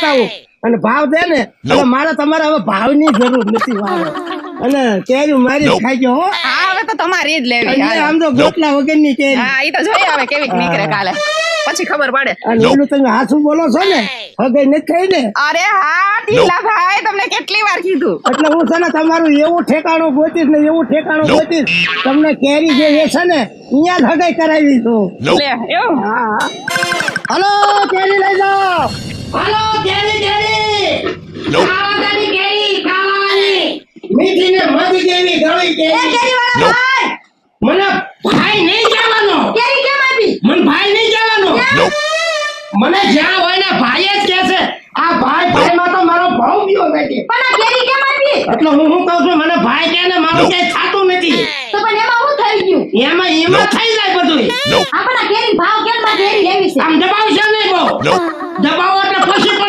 પસ્તાવું અને ભાવ દે ને એટલે મારે તમારે હવે ભાવની જરૂર નથી વાળો અને કેરી મારી જ ખાઈ ગયો હો હા હવે તો તમારી જ લેવી અને હાલો. આમ તો ગોટલા વગરની કેરી હા ઈ તો જોઈએ હવે કેવી નીકળે કાલે પછી ખબર પડે. અને એનું તમે હાસું બોલો છો ને હગે નથી ખાઈ ને અરે હા ઢીલા ભાઈ તમને કેટલી વાર કીધું. એટલે હું છે ને તમારું એવું ઠેકાણું ગોતીશ ને એવું ઠેકાણું ગોતીશ તમને કેરી જે છે ને અહીંયા જ હગાઈ કરાવી છું લે એવું હા હલો કેરી લઈ જાઓ હલો કેરી ખાવાની કેરી ખાવાની મીઠી ને મધ જેવી ગળી કેરી કેરી વાળા ભાઈ મને ભાઈ નહીં કહેવાનો કેરી કેમ આપી મને ભાઈ નહીં કહેવાનો મને જ્યાં હોય ને ભાઈ જ કહેશે આ ભાઈ માં તો મારો ભાવ ગયો બેટી પણ આ કેરી કેમ આપી એટલે હું કહું છું મને ભાઈ કહે ને મારું કઈ થાતું નથી તો પણ એમાં શું થઈ ગયું એમાં થઈ જાય બધું આપણા કેરી ભાવ કેમ માં કેરી લેવી છે આમ દબાવશે નહીં બહુ દબાવો એટલે પછી પડી